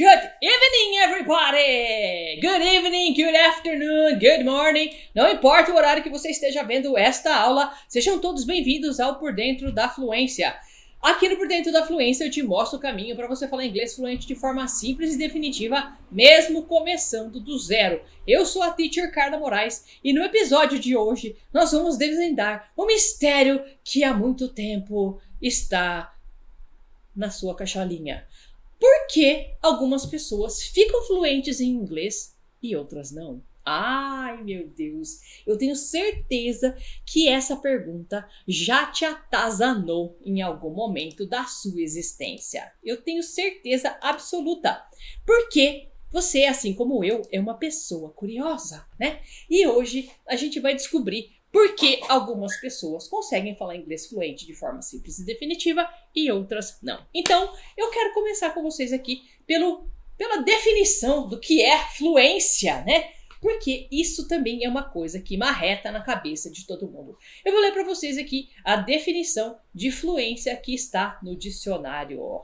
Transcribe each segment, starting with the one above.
Good evening, everybody! Good evening, good afternoon, good morning. Não importa o horário que você esteja vendo esta aula, sejam todos bem-vindos ao Por Dentro da Fluência. Aqui no Por Dentro da Fluência eu te mostro o caminho para você falar inglês fluente de forma simples e definitiva, mesmo começando do zero. Eu sou a Teacher Carla Moraes e no episódio de hoje nós vamos desvendar o mistério que há muito tempo está na sua caixolinha. Por que algumas pessoas ficam fluentes em inglês e outras não? Ai, meu Deus, eu tenho certeza que essa pergunta já te atazanou em algum momento da sua existência. Eu tenho certeza absoluta, porque você, assim como eu, é uma pessoa curiosa, né? E hoje a gente vai descobrir por que algumas pessoas conseguem falar inglês fluente de forma simples e definitiva e outras não. Então, eu quero começar com vocês aqui pela definição do que é fluência, né? Porque isso também é uma coisa que marreta na cabeça de todo mundo. Eu vou ler para vocês aqui a definição de fluência que está no dicionário.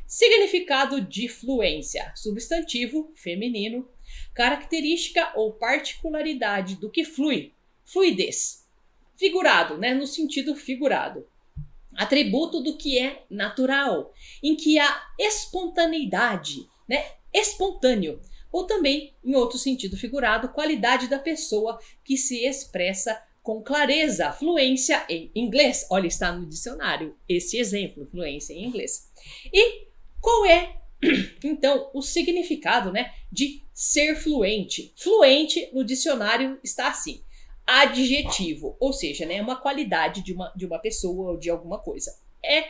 Significado de fluência: substantivo feminino, característica ou particularidade do que flui. Fluidez, figurado, né, no sentido figurado. Atributo do que é natural, em que há espontaneidade, né, espontâneo. Ou também, em outro sentido figurado, qualidade da pessoa que se expressa com clareza. Fluência em inglês. Olha, está no dicionário esse exemplo, fluência em inglês. E qual é, então, o significado, né, de ser fluente? Fluente no dicionário está assim: adjetivo, ou seja, né, uma qualidade de uma pessoa ou de alguma coisa. É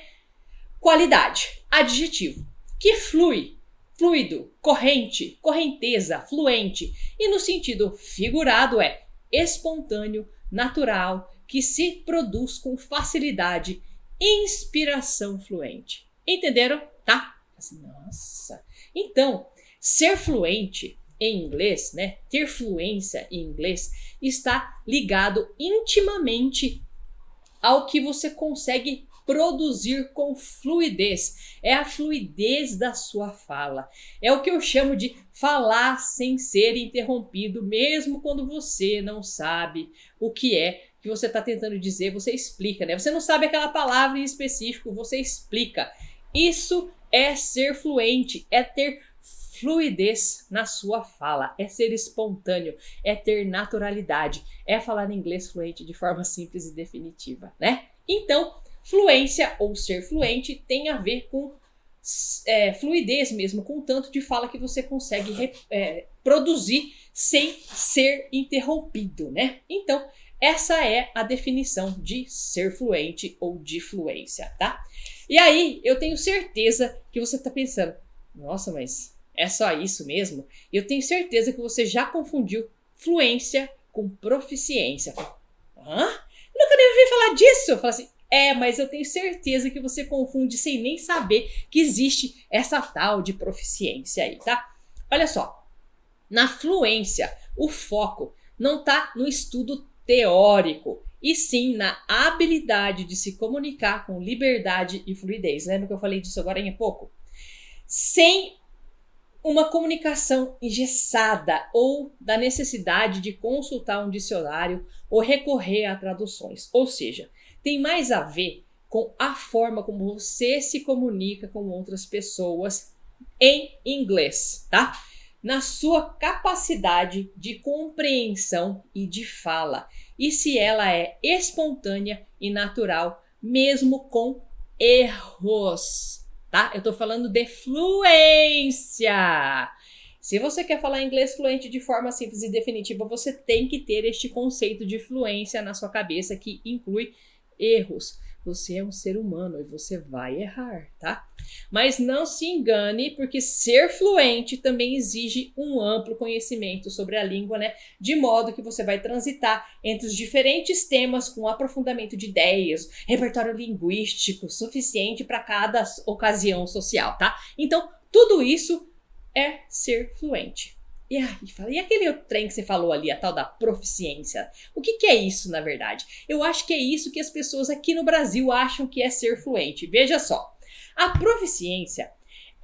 qualidade, adjetivo, que flui, fluido, corrente, correnteza, fluente. E no sentido figurado é espontâneo, natural, que se produz com facilidade, inspiração fluente. Entenderam? Tá? Assim, nossa. Então, ser fluente em inglês, né, ter fluência em inglês, está ligado intimamente ao que você consegue produzir com fluidez. É a fluidez da sua fala. É o que eu chamo de falar sem ser interrompido, mesmo quando você não sabe o que é que você está tentando dizer, você explica, né? Você não sabe aquela palavra em específico, você explica. Isso é ser fluente, é ter fluidez na sua fala, é ser espontâneo, é ter naturalidade, é falar inglês fluente de forma simples e definitiva, né? Então, fluência ou ser fluente tem a ver com fluidez mesmo, com o tanto de fala que você consegue produzir sem ser interrompido, né? Então, essa é a definição de ser fluente ou de fluência, tá? E aí, eu tenho certeza que você tá pensando, nossa, mas é só isso mesmo? Eu tenho certeza que você já confundiu fluência com proficiência. Hã? Eu nunca nem ouvi falar disso. Eu falo assim, mas eu tenho certeza que você confunde sem nem saber que existe essa tal de proficiência aí, tá? Olha só, na fluência, o foco não tá no estudo teórico, e sim na habilidade de se comunicar com liberdade e fluidez. Lembra que eu falei disso agora há pouco? Sem uma comunicação engessada ou da necessidade de consultar um dicionário ou recorrer a traduções. Ou seja, tem mais a ver com a forma como você se comunica com outras pessoas em inglês, tá? Na sua capacidade de compreensão e de fala. E se ela é espontânea e natural, mesmo com erros. Tá? Eu tô falando de fluência. Se você quer falar inglês fluente de forma simples e definitiva, você tem que ter este conceito de fluência na sua cabeça, que inclui erros. Você é um ser humano e você vai errar, tá? Mas não se engane, porque ser fluente também exige um amplo conhecimento sobre a língua, né? De modo que você vai transitar entre os diferentes temas com aprofundamento de ideias, repertório linguístico suficiente para cada ocasião social, tá? Então, tudo isso é ser fluente. E aí, fala, e aquele trem que você falou ali, a tal da proficiência? O que é isso, na verdade? Eu acho que é isso que as pessoas aqui no Brasil acham que é ser fluente. Veja só, a proficiência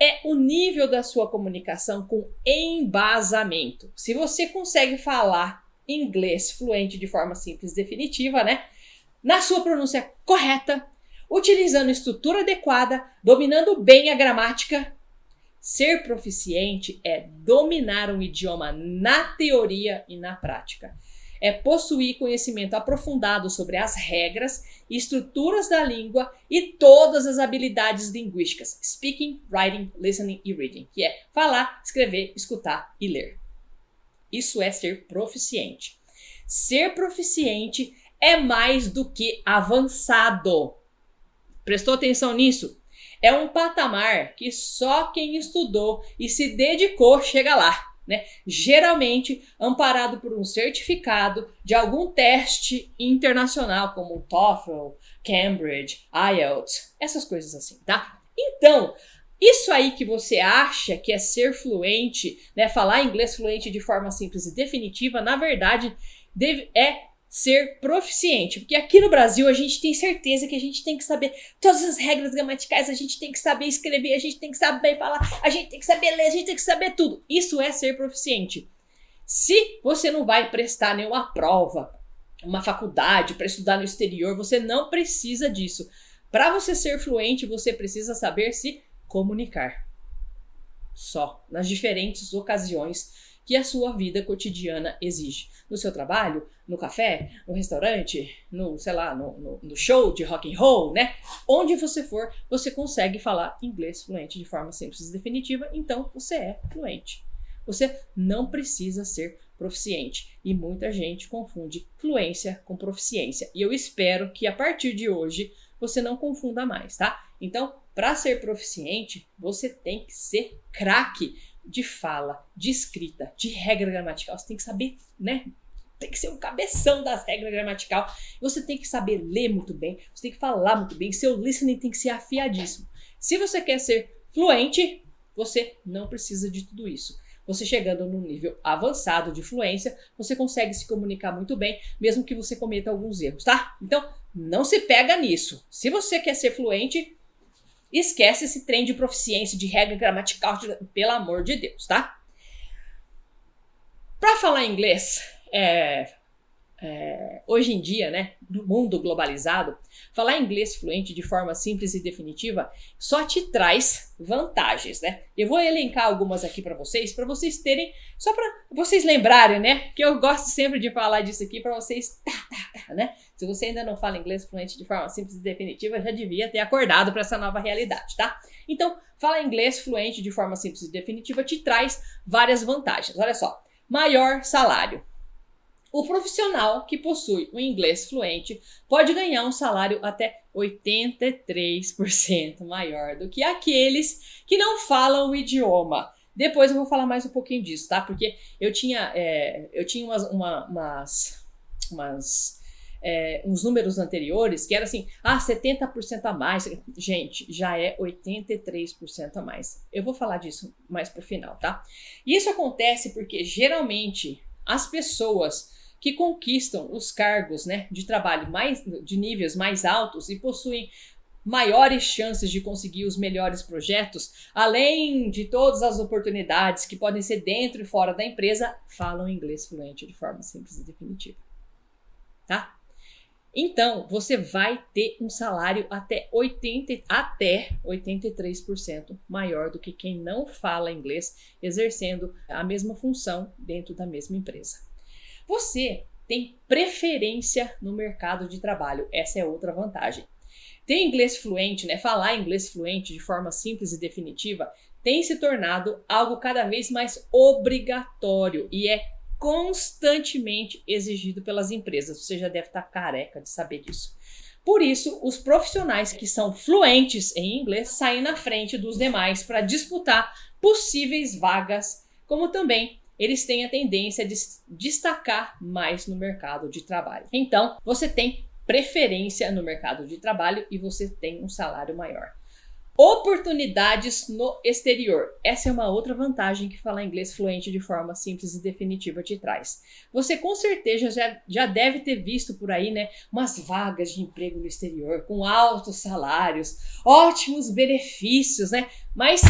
é o nível da sua comunicação com embasamento. Se você consegue falar inglês fluente de forma simples e definitiva, né? Na sua pronúncia correta, utilizando estrutura adequada, dominando bem a gramática. Ser proficiente é dominar um idioma na teoria e na prática. É possuir conhecimento aprofundado sobre as regras e estruturas da língua e todas as habilidades linguísticas, speaking, writing, listening e reading, que é falar, escrever, escutar e ler. Isso é ser proficiente. Ser proficiente é mais do que avançado. Prestou atenção nisso? É um patamar que só quem estudou e se dedicou chega lá, né? Geralmente amparado por um certificado de algum teste internacional, como o TOEFL, Cambridge, IELTS, essas coisas assim, tá? Então, isso aí que você acha que é ser fluente, né? Falar inglês fluente de forma simples e definitiva, na verdade, é ser proficiente, porque aqui no Brasil a gente tem certeza que a gente tem que saber todas as regras gramaticais, a gente tem que saber escrever, a gente tem que saber falar, a gente tem que saber ler, a gente tem que saber tudo. Isso é ser proficiente. Se você não vai prestar nenhuma prova, uma faculdade para estudar no exterior, você não precisa disso. Para você ser fluente, você precisa saber se comunicar. Só, nas diferentes ocasiões que a sua vida cotidiana exige. No seu trabalho, no café, no restaurante, no show de rock and roll, né? Onde você for, você consegue falar inglês fluente de forma simples e definitiva, então você é fluente. Você não precisa ser proficiente. E muita gente confunde fluência com proficiência. E eu espero que a partir de hoje você não confunda mais, tá? Então, para ser proficiente, você tem que ser craque de fala, de escrita, de regra gramatical. Você tem que saber, né? Tem que ser um cabeção das regras gramatical. Você tem que saber ler muito bem, você tem que falar muito bem, seu listening tem que ser afiadíssimo. Se você quer ser fluente, você não precisa de tudo isso. Você chegando num nível avançado de fluência, você consegue se comunicar muito bem, mesmo que você cometa alguns erros, tá? Então, não se pega nisso. Se você quer ser fluente, esquece esse trem de proficiência, de regra gramatical, pelo amor de Deus, tá? Para falar inglês, hoje em dia, né, no mundo globalizado, falar inglês fluente de forma simples e definitiva só te traz vantagens, né? Eu vou elencar algumas aqui para vocês terem, só para vocês lembrarem, né? Que eu gosto sempre de falar disso aqui para vocês, né? Se você ainda não fala inglês fluente de forma simples e definitiva, já devia ter acordado para essa nova realidade, tá? Então, falar inglês fluente de forma simples e definitiva te traz várias vantagens. Olha só, maior salário. O profissional que possui o inglês fluente pode ganhar um salário até 83% maior do que aqueles que não falam o idioma. Depois eu vou falar mais um pouquinho disso, tá? Porque eu tinha uns números anteriores que era assim, 70% a mais. Gente, já é 83% a mais. Eu vou falar disso mais pro final, tá? E isso acontece porque geralmente as pessoas que conquistam os cargos, né, de trabalho de níveis mais altos e possuem maiores chances de conseguir os melhores projetos, além de todas as oportunidades que podem ser dentro e fora da empresa, falam inglês fluente de forma simples e definitiva, tá? Então, você vai ter um salário até 83% maior do que quem não fala inglês, exercendo a mesma função dentro da mesma empresa. Você tem preferência no mercado de trabalho. Essa é outra vantagem. Ter inglês fluente, né, falar inglês fluente de forma simples e definitiva, tem se tornado algo cada vez mais obrigatório e é constantemente exigido pelas empresas. Você já deve estar careca de saber disso. Por isso, os profissionais que são fluentes em inglês saem na frente dos demais para disputar possíveis vagas, como também eles têm a tendência de destacar mais no mercado de trabalho. Então, você tem preferência no mercado de trabalho e você tem um salário maior. Oportunidades no exterior. Essa é uma outra vantagem que falar inglês fluente de forma simples e definitiva te traz. Você com certeza já deve ter visto por aí, né, umas vagas de emprego no exterior com altos salários, ótimos benefícios, né? Mas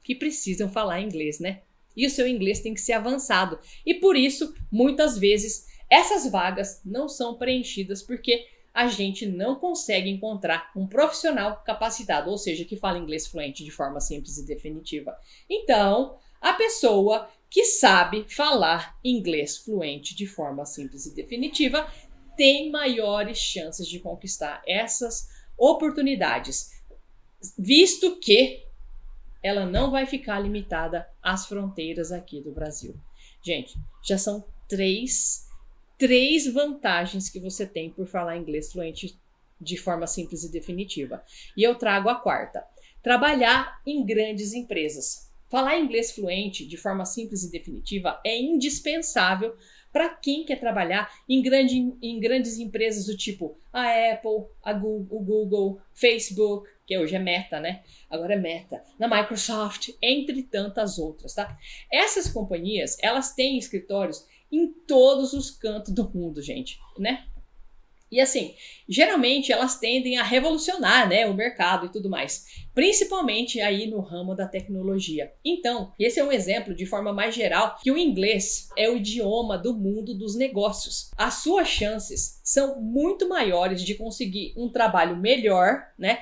que precisam falar inglês, né? E o seu inglês tem que ser avançado. E por isso, muitas vezes, essas vagas não são preenchidas porque a gente não consegue encontrar um profissional capacitado, ou seja, que fala inglês fluente de forma simples e definitiva. Então, a pessoa que sabe falar inglês fluente de forma simples e definitiva tem maiores chances de conquistar essas oportunidades, visto que ela não vai ficar limitada às fronteiras aqui do Brasil. Gente, já são três vantagens que você tem por falar inglês fluente de forma simples e definitiva. E eu trago a quarta. Trabalhar em grandes empresas. Falar inglês fluente de forma simples e definitiva é indispensável para quem quer trabalhar em grandes empresas do tipo a Apple, o Google, Facebook, que hoje é Meta, né? Agora é Meta, na Microsoft, entre tantas outras, tá? Essas companhias, elas têm escritórios em todos os cantos do mundo, gente, né? E assim, geralmente elas tendem a revolucionar, né, o mercado e tudo mais, principalmente aí no ramo da tecnologia. Então, esse é um exemplo de forma mais geral que o inglês é o idioma do mundo dos negócios. As suas chances são muito maiores de conseguir um trabalho melhor, né,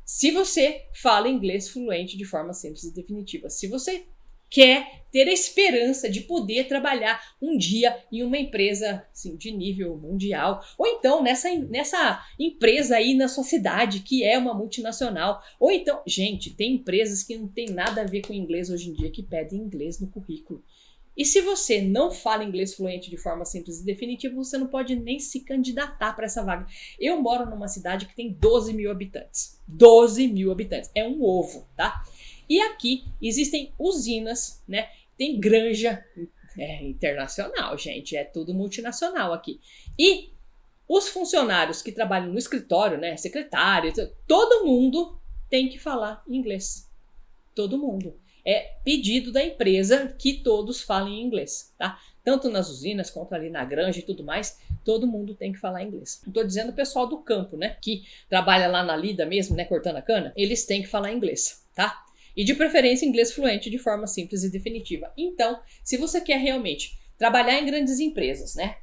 se você fala inglês fluente de forma simples e definitiva. Se você quer ter a esperança de poder trabalhar um dia em uma empresa assim, de nível mundial, ou então nessa empresa aí na sua cidade, que é uma multinacional, ou então, gente, tem empresas que não tem nada a ver com inglês hoje em dia, que pedem inglês no currículo. E se você não fala inglês fluente de forma simples e definitiva, você não pode nem se candidatar para essa vaga. Eu moro numa cidade que tem 12 mil habitantes. 12 mil habitantes. É um ovo, tá? E aqui existem usinas, né? Tem granja internacional, gente. É tudo multinacional aqui. E os funcionários que trabalham no escritório, né? Secretário, todo mundo tem que falar inglês. Todo mundo. É pedido da empresa que todos falem inglês, tá? Tanto nas usinas quanto ali na granja e tudo mais, todo mundo tem que falar inglês. Não tô dizendo o pessoal do campo, né? Que trabalha lá na lida mesmo, né? Cortando a cana. Eles têm que falar inglês, tá? E de preferência inglês fluente de forma simples e definitiva. Então, se você quer realmente trabalhar em grandes empresas, né?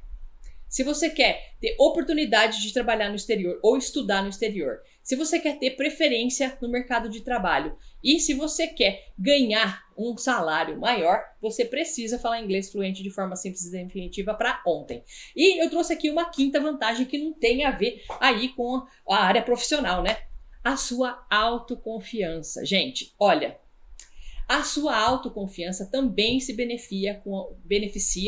Se você quer ter oportunidade de trabalhar no exterior ou estudar no exterior, se você quer ter preferência no mercado de trabalho e se você quer ganhar um salário maior, você precisa falar inglês fluente de forma simples e definitiva para ontem. E eu trouxe aqui uma quinta vantagem que não tem a ver aí com a área profissional, né? A sua autoconfiança. Gente, olha, a sua autoconfiança também se beneficia,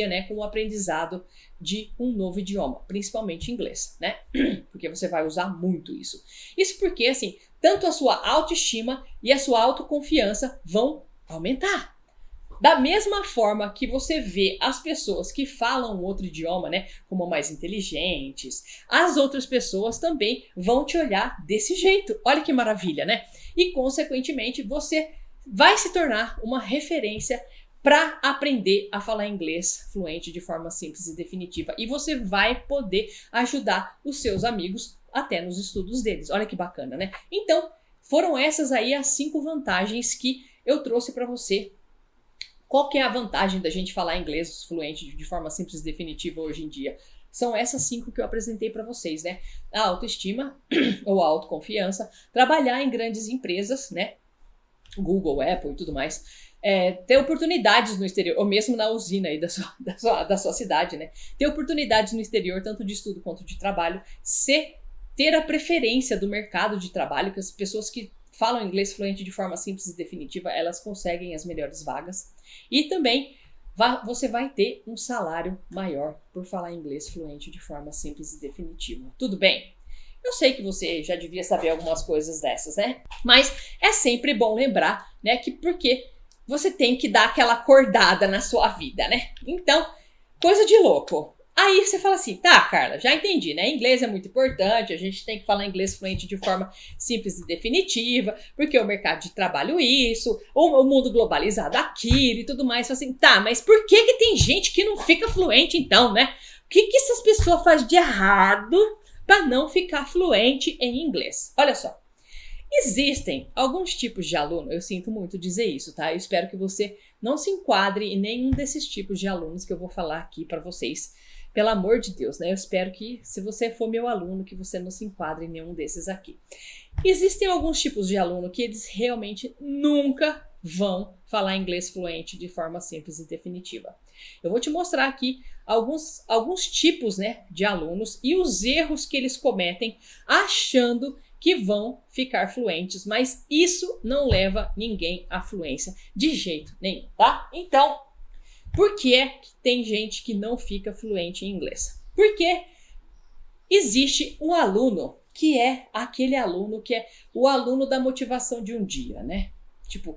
né, com o aprendizado de um novo idioma, principalmente inglês, né? Porque você vai usar muito isso. Isso porque, assim, tanto a sua autoestima e a sua autoconfiança vão aumentar. Da mesma forma que você vê as pessoas que falam outro idioma, né, como mais inteligentes, as outras pessoas também vão te olhar desse jeito. Olha que maravilha, né? E, consequentemente, você vai se tornar uma referência para aprender a falar inglês fluente de forma simples e definitiva. E você vai poder ajudar os seus amigos até nos estudos deles. Olha que bacana, né? Então, foram essas aí as 5 vantagens que eu trouxe para você. Qual que é a vantagem da gente falar inglês fluente de forma simples e definitiva hoje em dia? São essas 5 que eu apresentei para vocês, né? A autoestima ou a autoconfiança, trabalhar em grandes empresas, né? Google, Apple e tudo mais, ter oportunidades no exterior, ou mesmo na usina aí da sua cidade, né? Ter oportunidades no exterior, tanto de estudo quanto de trabalho, ter a preferência do mercado de trabalho, que as pessoas que falam inglês fluente de forma simples e definitiva, elas conseguem as melhores vagas. E também você vai ter um salário maior por falar inglês fluente de forma simples e definitiva. Tudo bem? Eu sei que você já devia saber algumas coisas dessas, né? Mas é sempre bom lembrar, né, que porque você tem que dar aquela acordada na sua vida, né? Então, coisa de louco. Aí você fala assim, tá, Carla, já entendi, né? Inglês é muito importante, a gente tem que falar inglês fluente de forma simples e definitiva, porque o mercado de trabalho isso, o mundo globalizado aquilo e tudo mais. Fala assim, tá, mas por que tem gente que não fica fluente então, né? O que essas pessoas fazem de errado para não ficar fluente em inglês? Olha só, Existem alguns tipos de aluno, eu sinto muito dizer isso, tá? Eu espero que você não se enquadre em nenhum desses tipos de alunos que eu vou falar aqui para vocês. Pelo amor de Deus, né? Eu espero que, se você for meu aluno, que você não se enquadre em nenhum desses aqui. Existem alguns tipos de aluno que eles realmente nunca vão falar inglês fluente de forma simples e definitiva. Eu vou te mostrar aqui alguns tipos, né, de alunos e os erros que eles cometem achando que vão ficar fluentes, mas isso não leva ninguém à fluência de jeito nenhum, tá? Então, por que tem gente que não fica fluente em inglês? Porque existe um aluno que é aquele aluno que é o aluno da motivação de um dia, né? Tipo,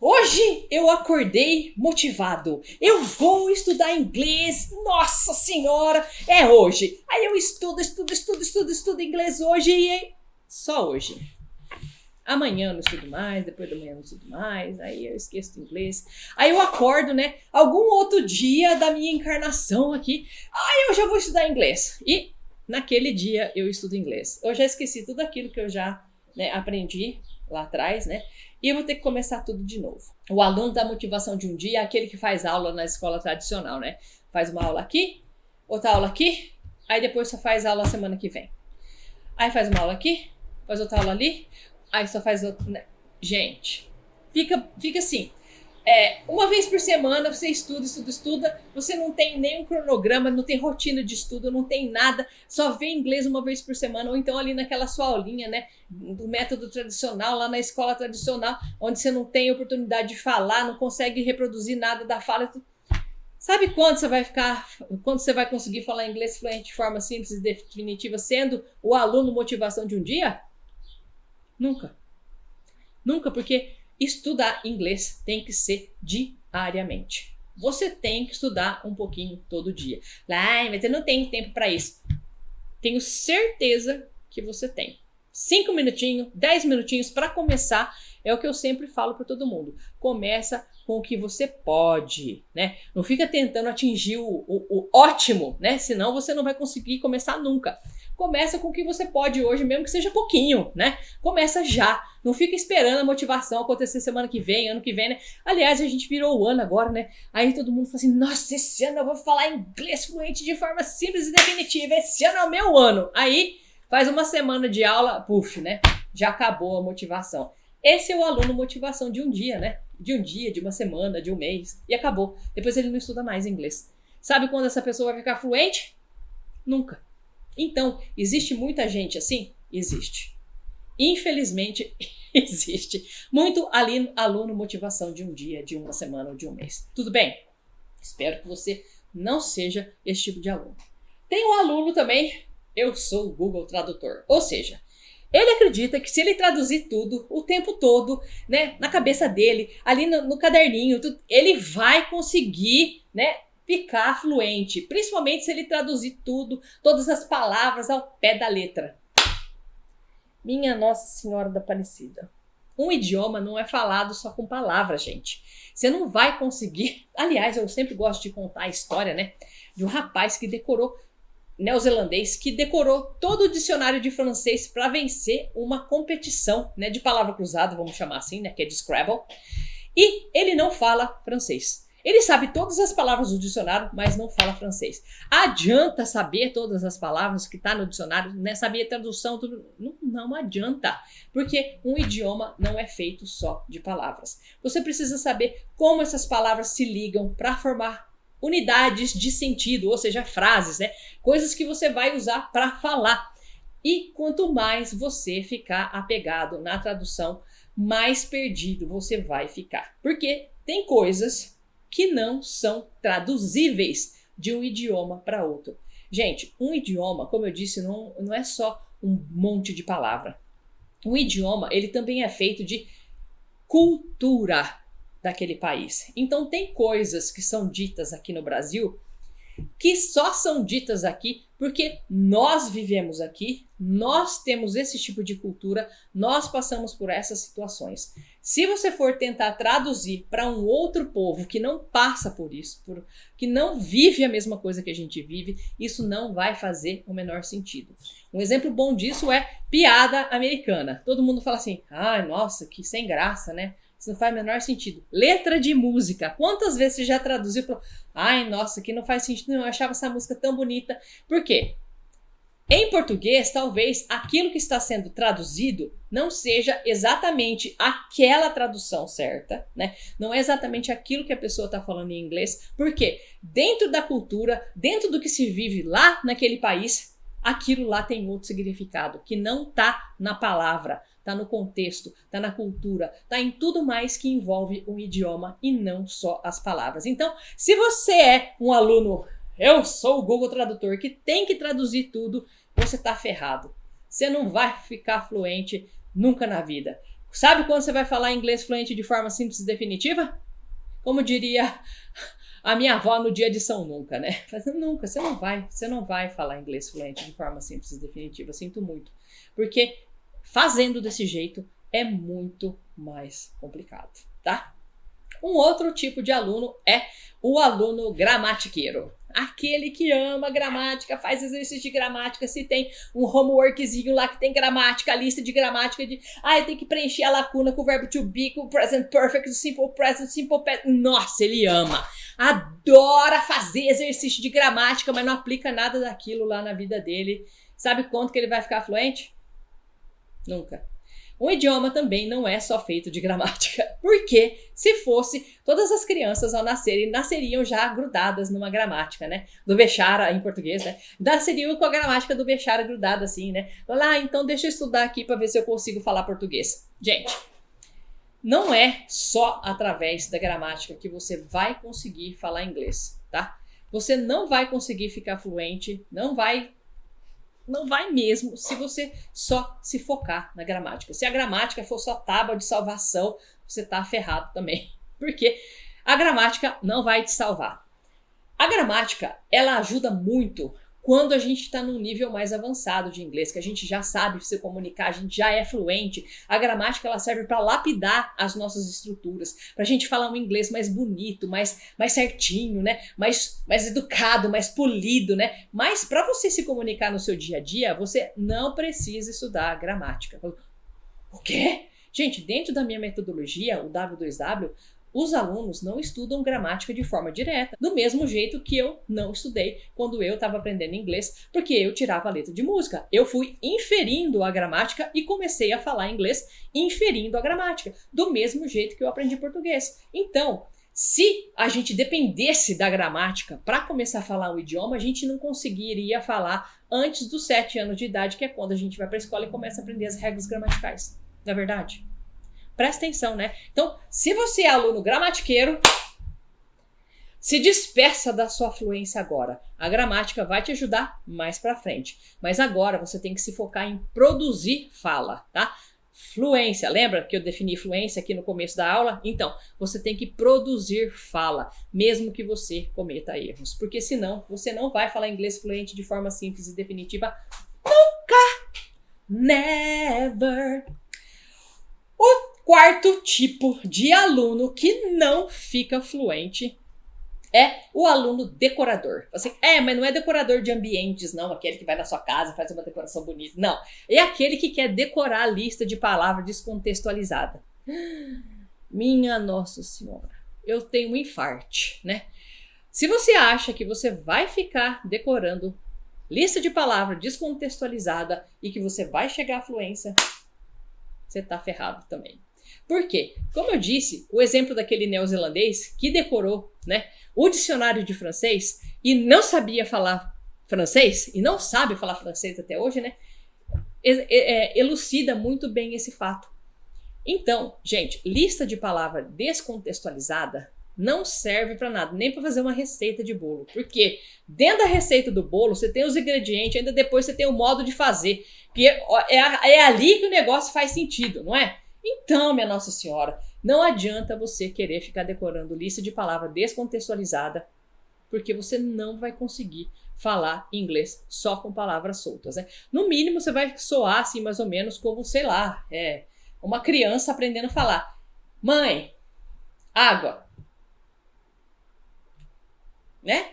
hoje eu acordei motivado, eu vou estudar inglês, nossa senhora, é hoje. Aí eu estudo inglês hoje e só hoje. Amanhã eu não estudo mais, depois da manhã eu não estudo mais, aí eu esqueço do inglês. Aí eu acordo, né, algum outro dia da minha encarnação aqui, aí eu já vou estudar inglês. E naquele dia eu estudo inglês. Eu já esqueci tudo aquilo que eu já, né, aprendi lá atrás, né? E eu vou ter que começar tudo de novo. O aluno da motivação de um dia é aquele que faz aula na escola tradicional, né? Faz uma aula aqui, outra aula aqui, aí depois só faz aula semana que vem. Aí faz uma aula aqui, faz outra aula ali, aí só faz outra, né? Gente, fica assim. Uma vez por semana você estuda, você não tem nenhum cronograma, não tem rotina de estudo, não tem nada, só vê inglês uma vez por semana, ou então ali naquela sua aulinha, né, do método tradicional, lá na escola tradicional, onde você não tem oportunidade de falar, não consegue reproduzir nada da fala. Sabe quando você vai conseguir falar inglês fluente de forma simples e definitiva, sendo o aluno motivação de um dia? Nunca. Nunca, porque estudar inglês tem que ser diariamente. Você tem que estudar um pouquinho todo dia. Mas eu não tenho tempo para isso. Tenho certeza que você tem. 5 minutinhos, 10 minutinhos para começar é o que eu sempre falo para todo mundo. Começa com o que você pode, né? Não fica tentando atingir o ótimo, né? Senão você não vai conseguir começar nunca. Começa com o que você pode hoje, mesmo que seja pouquinho, né? Começa já. Não fica esperando a motivação acontecer semana que vem, ano que vem, né? Aliás, a gente virou o ano agora, né? Aí todo mundo fala assim, nossa, esse ano eu vou falar inglês fluente de forma simples e definitiva. Esse ano é o meu ano. Aí, faz uma semana de aula, puf, né? Já acabou a motivação. Esse é o aluno motivação de um dia, né? De um dia, de uma semana, de um mês. E acabou. Depois ele não estuda mais inglês. Sabe quando essa pessoa vai ficar fluente? Nunca. Então, existe muita gente assim? Existe. Infelizmente, existe. Muito aluno motivação de um dia, de uma semana ou de um mês. Tudo bem? Espero que você não seja esse tipo de aluno. Tem um aluno também, eu sou o Google Tradutor. Ou seja, ele acredita que se ele traduzir tudo, o tempo todo, né, na cabeça dele, ali no caderninho, tudo, ele vai conseguir, né, ficar fluente, principalmente se ele traduzir tudo, todas as palavras ao pé da letra. Minha Nossa Senhora da Aparecida. Um idioma não é falado só com palavras, gente. Você não vai conseguir... Aliás, eu sempre gosto de contar a história, né, de um rapaz que decorou, neozelandês, que decorou todo o dicionário de francês para vencer uma competição, né, de palavra cruzada, vamos chamar assim, né, que é de Scrabble. E ele não fala francês. Ele sabe todas as palavras do dicionário, mas não fala francês. Adianta saber todas as palavras que está no dicionário, né? Saber a tradução, tudo. Não adianta, porque um idioma não é feito só de palavras. Você precisa saber como essas palavras se ligam para formar unidades de sentido, ou seja, frases, né? Coisas que você vai usar para falar. E quanto mais você ficar apegado na tradução, mais perdido você vai ficar. Porque tem coisas que não são traduzíveis de um idioma para outro. Gente, um idioma, como eu disse, não é só um monte de palavra. Um idioma, ele também é feito de cultura daquele país. Então tem coisas que são ditas aqui no Brasil que só são ditas aqui porque nós vivemos aqui, nós temos esse tipo de cultura, nós passamos por essas situações. Se você for tentar traduzir para um outro povo que não passa por isso, que não vive a mesma coisa que a gente vive, isso não vai fazer o menor sentido. Um exemplo bom disso é piada americana. Todo mundo fala assim, ai, nossa, que sem graça, né? Isso não faz o menor sentido. Letra de música. Quantas vezes você já traduziu e falou, ai, nossa, que não faz sentido, não, eu achava essa música tão bonita. Por quê? Em português, talvez aquilo que está sendo traduzido não seja exatamente aquela tradução certa, né? Não é exatamente aquilo que a pessoa está falando em inglês, porque dentro da cultura, dentro do que se vive lá naquele país, aquilo lá tem outro significado, que não está na palavra, está no contexto, está na cultura, está em tudo mais que envolve um idioma e não só as palavras. Então, se você é um aluno, eu sou o Google Tradutor, que tem que traduzir tudo, você está ferrado. Você não vai ficar fluente nunca na vida. Sabe quando você vai falar inglês fluente de forma simples e definitiva? Como diria a minha avó no dia de São Nunca, né? Nunca, você não vai falar inglês fluente de forma simples e definitiva. Sinto muito. Porque fazendo desse jeito é muito mais complicado, tá? Um outro tipo de aluno é o aluno gramatiqueiro. Aquele que ama gramática, faz exercício de gramática, se tem um homeworkzinho lá que tem gramática, lista de gramática de... eu tenho que preencher a lacuna com o verbo to be, com o present perfect, simple present, simple past. Nossa, ele ama. Adora fazer exercício de gramática, mas não aplica nada daquilo lá na vida dele. Sabe quanto que ele vai ficar fluente? Nunca. Um idioma também não é só feito de gramática, porque se fosse, todas as crianças ao nascerem, nasceriam já grudadas numa gramática, né? Do Bechara em português, né? Nasceriam com a gramática do Bechara grudada assim, né? Então deixa eu estudar aqui para ver se eu consigo falar português. Gente, não é só através da gramática que você vai conseguir falar inglês, tá? Você não vai conseguir ficar fluente, não vai mesmo se você só se focar na gramática. Se a gramática for só tábua de salvação, você tá ferrado também. Porque a gramática não vai te salvar. A gramática, ela ajuda muito quando a gente está num nível mais avançado de inglês, que a gente já sabe se comunicar, a gente já é fluente. A gramática, ela serve para lapidar as nossas estruturas, para a gente falar um inglês mais bonito, mais certinho, né? Mais educado, mais polido, né? Mas para você se comunicar no seu dia a dia, você não precisa estudar gramática. O quê? Gente, dentro da minha metodologia, o W2W, os alunos não estudam gramática de forma direta, do mesmo jeito que eu não estudei quando eu estava aprendendo inglês, porque eu tirava a letra de música. Eu fui inferindo a gramática e comecei a falar inglês inferindo a gramática, do mesmo jeito que eu aprendi português. Então, se a gente dependesse da gramática para começar a falar um idioma, a gente não conseguiria falar antes dos 7 anos de idade, que é quando a gente vai para a escola e começa a aprender as regras gramaticais. Não é verdade? Presta atenção, né? Então, se você é aluno gramatiqueiro, se despeça da sua fluência agora. A gramática vai te ajudar mais pra frente. Mas agora você tem que se focar em produzir fala, tá? Fluência. Lembra que eu defini fluência aqui no começo da aula? Então, você tem que produzir fala, mesmo que você cometa erros. Porque senão, você não vai falar inglês fluente de forma simples e definitiva nunca. Never. O quarto tipo de aluno que não fica fluente é o aluno decorador. Você, mas não é decorador de ambientes, não. Aquele que vai na sua casa e faz uma decoração bonita. Não. É aquele que quer decorar a lista de palavras descontextualizada. Minha Nossa Senhora. Eu tenho um infarte, né? Se você acha que você vai ficar decorando lista de palavras descontextualizada e que você vai chegar à fluência, você tá ferrado também. Por quê? Como eu disse, o exemplo daquele neozelandês que decorou, né, o dicionário de francês e não sabia falar francês, e não sabe falar francês até hoje, né, elucida muito bem esse fato. Então, gente, lista de palavra descontextualizada não serve para nada, nem para fazer uma receita de bolo. Porque dentro da receita do bolo, você tem os ingredientes, ainda depois você tem o modo de fazer. Que é ali que o negócio faz sentido, não é? Então, minha Nossa Senhora, não adianta você querer ficar decorando lista de palavra descontextualizada porque você não vai conseguir falar inglês só com palavras soltas, né? No mínimo, você vai soar assim, mais ou menos como, sei lá, uma criança aprendendo a falar: mãe, água, né?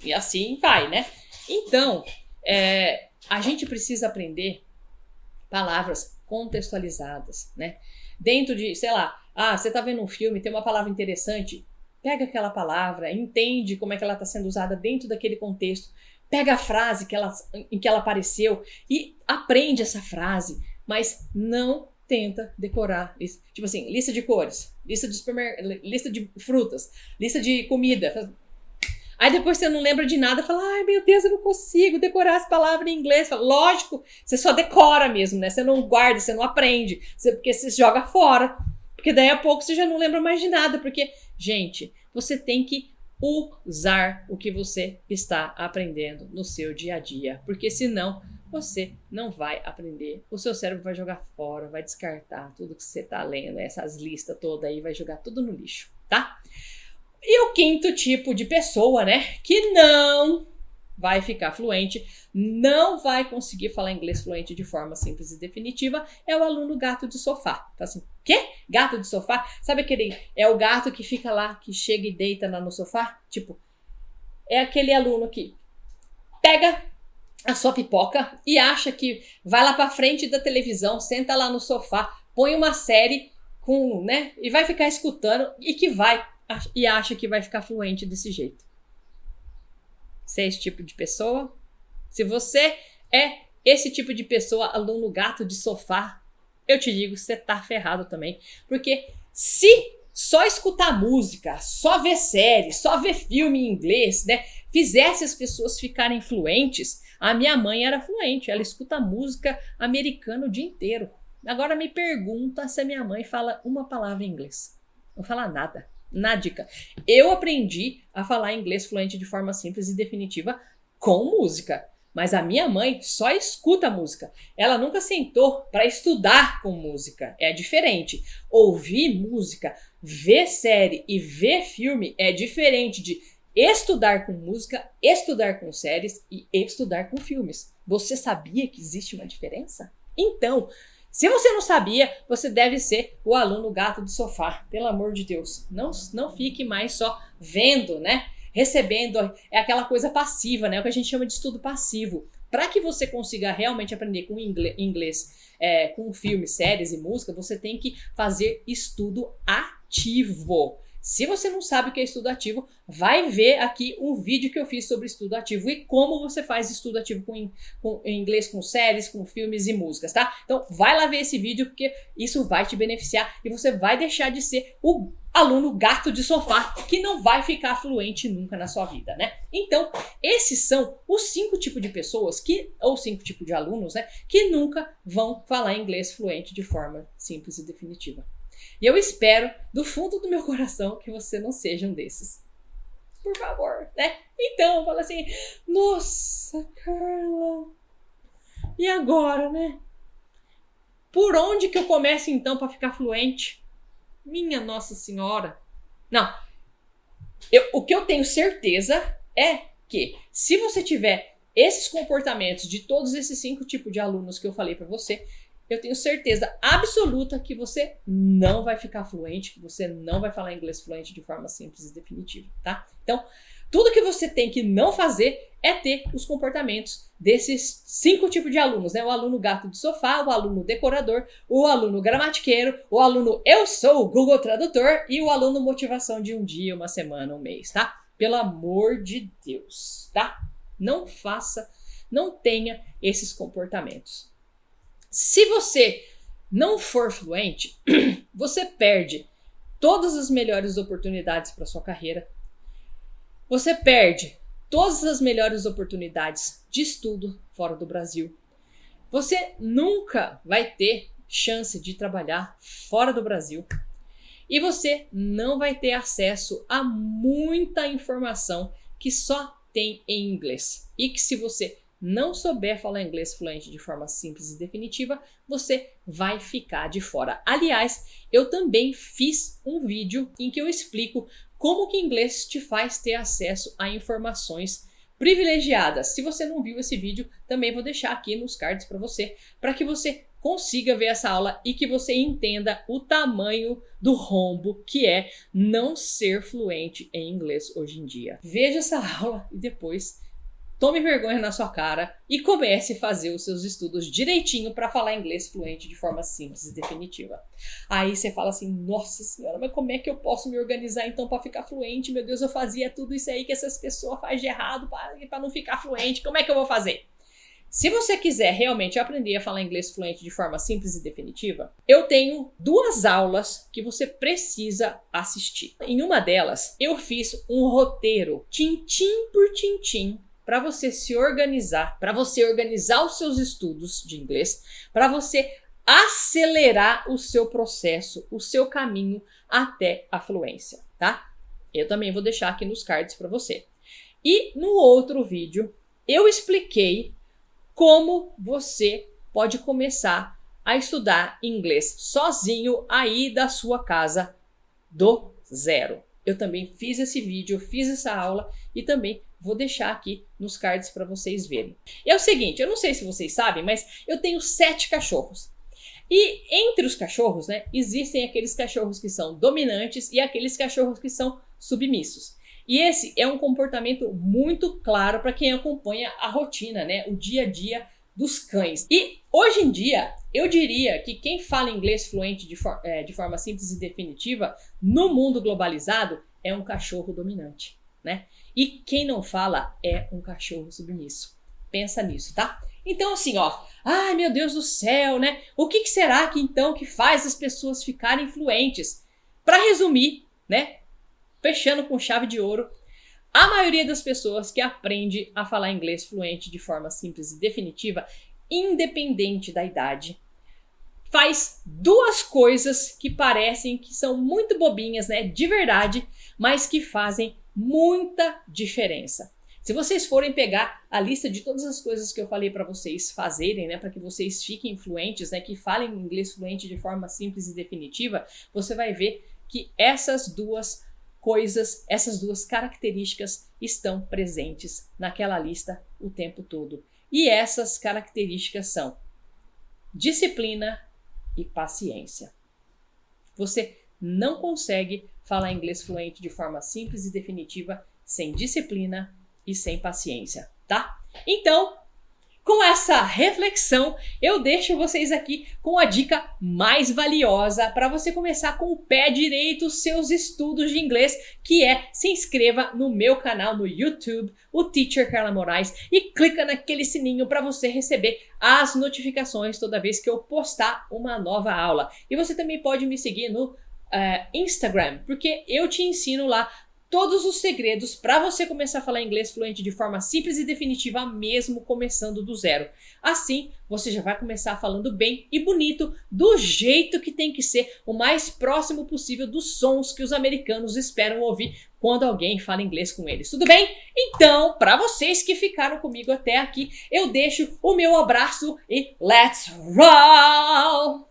E assim vai, né? Então, a gente precisa aprender palavras contextualizadas, né? Dentro de, sei lá, você tá vendo um filme, tem uma palavra interessante, pega aquela palavra, entende como é que ela está sendo usada dentro daquele contexto, pega a frase em que ela apareceu e aprende essa frase, mas não tenta decorar. Tipo assim, lista de cores, lista de frutas, lista de comida. Aí depois você não lembra de nada, fala: ai meu Deus, eu não consigo decorar as palavras em inglês. Fala, lógico, você só decora mesmo, né? Você não guarda, você não aprende, porque você joga fora. Porque daí a pouco você já não lembra mais de nada. Porque, gente, você tem que usar o que você está aprendendo no seu dia a dia. Porque senão você não vai aprender. O seu cérebro vai jogar fora, vai descartar tudo que você está lendo, essas listas todas aí, vai jogar tudo no lixo, tá? E o quinto tipo de pessoa, né, que não vai ficar fluente, não vai conseguir falar inglês fluente de forma simples e definitiva, é o aluno gato de sofá. Então assim, quê? Gato de sofá? Sabe aquele, o gato que fica lá, que chega e deita lá no sofá? Tipo, é aquele aluno que pega a sua pipoca e acha que vai lá pra frente da televisão, senta lá no sofá, põe uma série né, e vai ficar escutando e acha que vai ficar fluente desse jeito. Você é esse tipo de pessoa? Se você é esse tipo de pessoa, aluno gato de sofá, eu te digo que você tá ferrado também. Porque se só escutar música, só ver série, só ver filme em inglês, né, fizesse as pessoas ficarem fluentes, a minha mãe era fluente, ela escuta música americana o dia inteiro. Agora me pergunta se a minha mãe fala uma palavra em inglês. Não fala nada. Nádica. Eu aprendi a falar inglês fluente de forma simples e definitiva com música, mas a minha mãe só escuta música. Ela nunca sentou para estudar com música. É diferente. Ouvir música, ver série e ver filme é diferente de estudar com música, estudar com séries e estudar com filmes. Você sabia que existe uma diferença? Então, se você não sabia, você deve ser o aluno gato de sofá. Pelo amor de Deus. Não fique mais só vendo, né? Recebendo. É aquela coisa passiva, né? O que a gente chama de estudo passivo. Para que você consiga realmente aprender com inglês, com filmes, séries e música, você tem que fazer estudo ativo. Se você não sabe o que é estudo ativo, vai ver aqui um vídeo que eu fiz sobre estudo ativo e como você faz estudo ativo com inglês, com séries, com filmes e músicas, tá? Então, vai lá ver esse vídeo porque isso vai te beneficiar e você vai deixar de ser o aluno gato de sofá que não vai ficar fluente nunca na sua vida, né? Então, esses são os 5 tipos de pessoas ou 5 tipos de alunos, né, que nunca vão falar inglês fluente de forma simples e definitiva. E eu espero, do fundo do meu coração, que você não seja um desses. Por favor, né? Então, fala assim, nossa, Carla, e agora, né? Por onde que eu começo, então, para ficar fluente? Minha Nossa Senhora. Não, o que eu tenho certeza é que, se você tiver esses comportamentos de todos esses 5 tipos de alunos que eu falei para você, eu tenho certeza absoluta que você não vai ficar fluente, que você não vai falar inglês fluente de forma simples e definitiva, tá? Então, tudo que você tem que não fazer é ter os comportamentos desses 5 tipos de alunos, né? O aluno gato de sofá, o aluno decorador, o aluno gramatiqueiro, o aluno eu sou o Google Tradutor e o aluno motivação de um dia, uma semana, um mês, tá? Pelo amor de Deus, tá? Não tenha esses comportamentos. Se você não for fluente, você perde todas as melhores oportunidades para sua carreira. Você perde todas as melhores oportunidades de estudo fora do Brasil. Você nunca vai ter chance de trabalhar fora do Brasil. E você não vai ter acesso a muita informação que só tem em inglês. E que, se você não souber falar inglês fluente de forma simples e definitiva, você vai ficar de fora. Aliás, eu também fiz um vídeo em que eu explico como que inglês te faz ter acesso a informações privilegiadas. Se você não viu esse vídeo, também vou deixar aqui nos cards para que você consiga ver essa aula e que você entenda o tamanho do rombo que é não ser fluente em inglês hoje em dia. Veja essa aula e depois tome vergonha na sua cara e comece a fazer os seus estudos direitinho para falar inglês fluente de forma simples e definitiva. Aí você fala assim, nossa senhora, mas como é que eu posso me organizar então para ficar fluente? Meu Deus, eu fazia tudo isso aí que essas pessoas fazem de errado para não ficar fluente, como é que eu vou fazer? Se você quiser realmente aprender a falar inglês fluente de forma simples e definitiva, eu tenho 2 aulas que você precisa assistir. Em uma delas, eu fiz um roteiro, tintim por tintim, para você se organizar, para você organizar os seus estudos de inglês, para você acelerar o seu processo, o seu caminho até a fluência, tá? Eu também vou deixar aqui nos cards para você. E no outro vídeo, eu expliquei como você pode começar a estudar inglês sozinho aí da sua casa do zero. Eu também fiz esse vídeo, fiz essa aula e também vou deixar aqui nos cards para vocês verem. É o seguinte, eu não sei se vocês sabem, mas eu tenho 7 cachorros. E entre os cachorros, né, existem aqueles cachorros que são dominantes e aqueles cachorros que são submissos. E esse é um comportamento muito claro para quem acompanha a rotina, né, o dia a dia dos cães. E hoje em dia, eu diria que quem fala inglês fluente de forma simples e definitiva no mundo globalizado é um cachorro dominante, né? E quem não fala é um cachorro submisso. Pensa nisso, tá? Então assim, ó, ai meu Deus do céu, né? O que será que então que faz as pessoas ficarem fluentes? Para resumir, né? Fechando com chave de ouro, a maioria das pessoas que aprende a falar inglês fluente de forma simples e definitiva, independente da idade, faz 2 coisas que parecem que são muito bobinhas, né? De verdade, mas que fazem muita diferença. Se vocês forem pegar a lista de todas as coisas que eu falei para vocês fazerem, né, para que vocês fiquem fluentes, né, que falem inglês fluente de forma simples e definitiva, você vai ver que essas 2 coisas, essas 2 características estão presentes naquela lista o tempo todo. E essas características são disciplina e paciência. Você não consegue falar inglês fluente de forma simples e definitiva sem disciplina e sem paciência, tá? Então, com essa reflexão, eu deixo vocês aqui com a dica mais valiosa para você começar com o pé direito os seus estudos de inglês, que é se inscreva no meu canal no YouTube, o Teacher Carla Moraes, e clica naquele sininho para você receber as notificações toda vez que eu postar uma nova aula. E você também pode me seguir no Instagram, porque eu te ensino lá todos os segredos para você começar a falar inglês fluente de forma simples e definitiva, mesmo começando do zero. Assim, você já vai começar falando bem e bonito, do jeito que tem que ser, o mais próximo possível dos sons que os americanos esperam ouvir quando alguém fala inglês com eles. Tudo bem? Então, para vocês que ficaram comigo até aqui, eu deixo o meu abraço e let's roll!